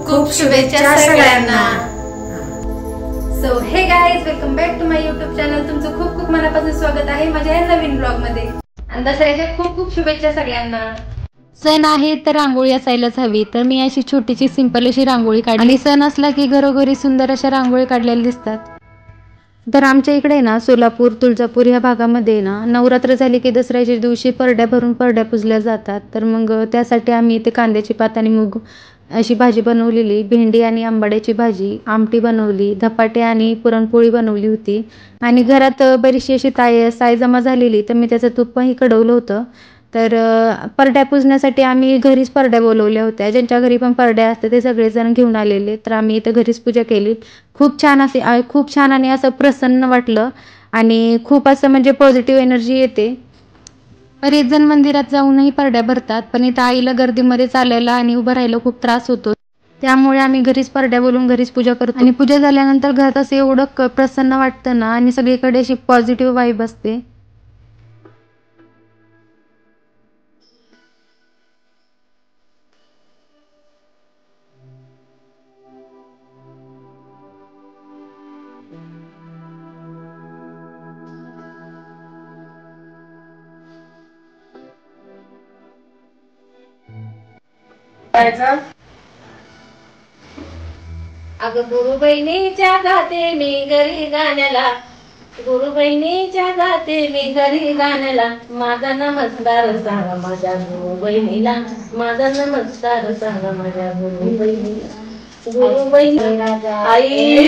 खूप खूप शुभेच्छा सगळ्यांना. So hey guys, welcome back to my YouTube channel. तुमचं खूप खूप मनापासून स्वागत आहे माझ्या या नवीन ब्लॉग मध्ये. आणि दसऱ्याच्या खूप खूप शुभेच्छा सगळ्यांना. सण आहे तर रांगोळी असायलाच हवी, तर मी अशी छोटीशी सिंपल अशी रांगोळी काढली. आणि सण असला की घरोघरी सुंदर अशा रांगोळी काढलेल्या दिसतात. तर आमच्या इकडे ना सोलापूर, तुळजापूर ह्या भागामध्ये ना नवरात्र झाली की दसऱ्याच्या दिवशी परड्या भरून परड्या पुजल्या जातात. तर मग त्यासाठी आम्ही इथे कांद्याची पात आणि मूग अशी भाजी बनवलेली, भेंडी आणि आंबाड्याची भाजी, आमटी बनवली, धपाटे आणि पुरणपोळी बनवली होती. आणि घरात बरीचशी अशी साय जमा झालेली, तर मी त्याचं तुपही कडवलं होतं. तर परड्या पुजण्यासाठी आम्ही घरीच परड्या बोलवल्या होत्या. ज्यांच्या घरी पण परड्या असतात ते सगळेजण घेऊन आलेले. तर आम्ही इथं घरीच पूजा केली. खूप छान आणि असं प्रसन्न वाटलं आणि खूप असं म्हणजे पॉझिटिव्ह एनर्जी येते. बरेच जण मंदिरात जाऊनही परड्या भरतात, पण इथं आईला गर्दीमध्ये चालायला आणि उभं राहायला खूप त्रास होतो. त्यामुळे आम्ही घरीच परड्या बोलून घरीच पूजा करतो. आणि पूजा झाल्यानंतर घरात असं एवढं प्रसन्न वाटतं ना, आणि सगळीकडे अशी पॉझिटिव्ह वाईब असते. अगं गुरु बहिणीच्या गाते मी घरी गाण्याला, गुरु बहिणीच्या गाते मी घरी गाण्याला, माझा नमस्कार सांगा माझ्या गुरु बहिणीला, माझा नमस्कार सांगा माझ्या गुरु बहिणीला. गुरु बहिणी आई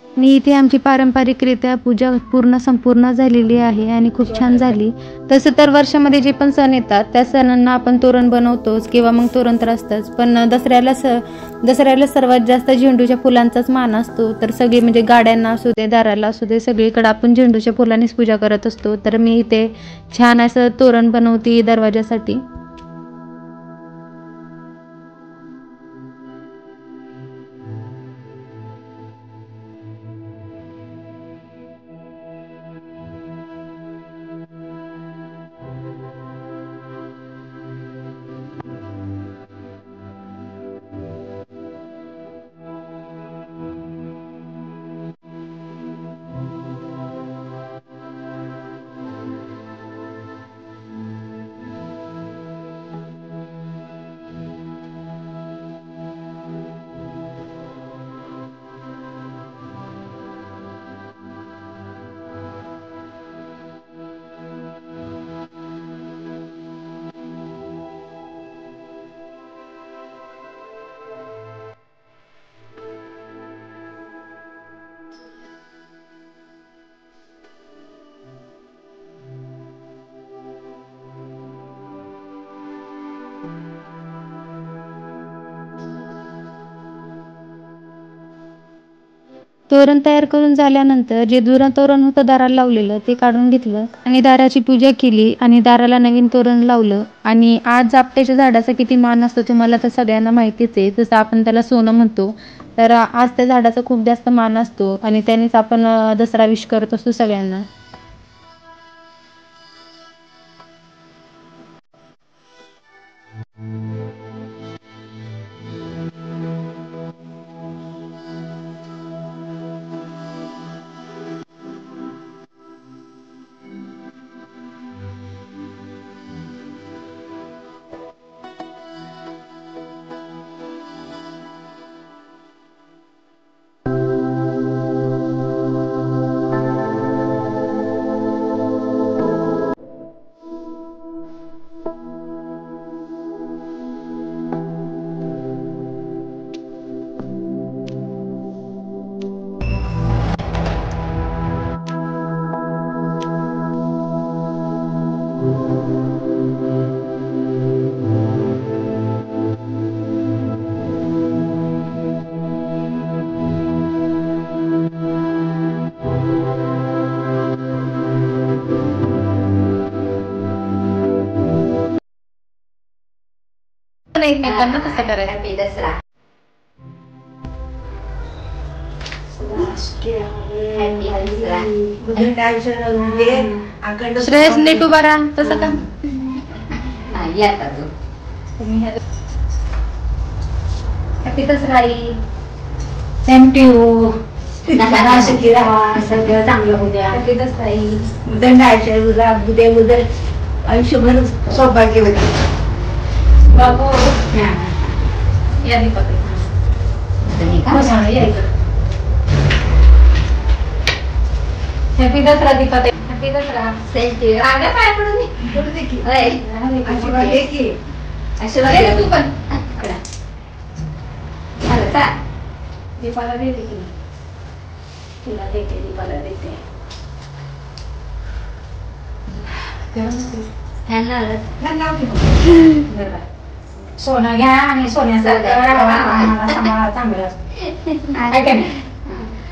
आणि इथे आमची पारंपरिकरित्या पूजा संपूर्ण झालेली आहे आणि खूप छान झाली. तसं तर वर्षामध्ये जे पण सण येतात त्या सणांना आपण तोरण बनवतोच किंवा मग तोरण तर असतंच, पण दसऱ्याला सर्वात जास्त झेंडूच्या फुलांचाच मान असतो. तर सगळे म्हणजे गाड्यांना असू दे, दाराला असू दे, सगळीकडे आपण झेंडूच्या फुलांनीच पूजा करत असतो. तर मी इथे छान असं तोरण बनवते दरवाजासाठी. तोरण तयार करून झाल्यानंतर जे जुनं तोरण होतं दाराला लावलेलं ते काढून घेतलं आणि दाराची पूजा केली आणि दाराला नवीन तोरण लावलं. आणि आज आपट्याच्या झाडाचा किती मान असतो ते मला तर सगळ्यांना माहितीच आहे. जसं आपण त्याला सोनं म्हणतो, तर आज त्या झाडाचा खूप जास्त मान असतो आणि त्यानेच आपण दसरा विश करत असतो सगळ्यांना. नाही मी पण ना कसं करायचं. हॅपी दसरा. हॅपी दसरा. श्रेयस नीट उभा राहा. तसं का नाही आता तू. हॅपी दसरा आई. थँक्यू. सुखी राहा. सगळं चांगलं होऊ द्या. हॅपी दसरा आई. उदंड उदय आयुष्यभर सौभाग्य होते. बाबू या दीपक हॅपी दसरा दीपक. हॅपी दसरा. रांगा पाय पडून तू पण दीपाला देते की तिला देते. दीपाला देते. सोनं घ्या आणि सोन्यासारखं चांगलं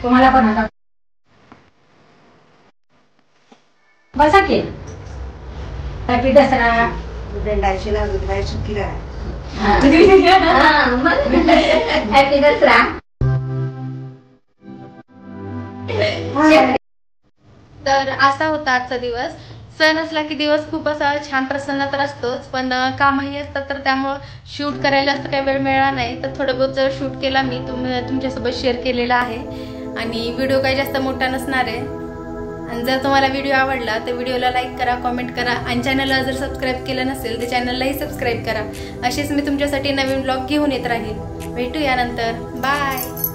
तुम्हाला पण आता बसा की. हॅपी दसरा. सुखी राहा. हॅपी दसरा. तर असा होता आजचा दिवस. सण असला की दिवस खूप असा छान प्रसन्न तर असतोच, पण कामही असतात, तर त्यामुळं शूट करायला जास्त काही वेळ मिळाला नाही. तर थोडं बहुत जर शूट केला मी तुमच्यासोबत शेअर केलेला आहे. आणि व्हिडिओ काही जास्त मोठा नसणार आहे. आणि जर तुम्हाला व्हिडिओ आवडला तर व्हिडिओला लाईक करा, कमेंट करा आणि चॅनलला जर सबस्क्राईब केलं नसेल तर चॅनललाही सबस्क्राईब करा. असेच मी तुमच्यासाठी नवीन ब्लॉग घेऊन येत राहील. भेटू यानंतर. बाय.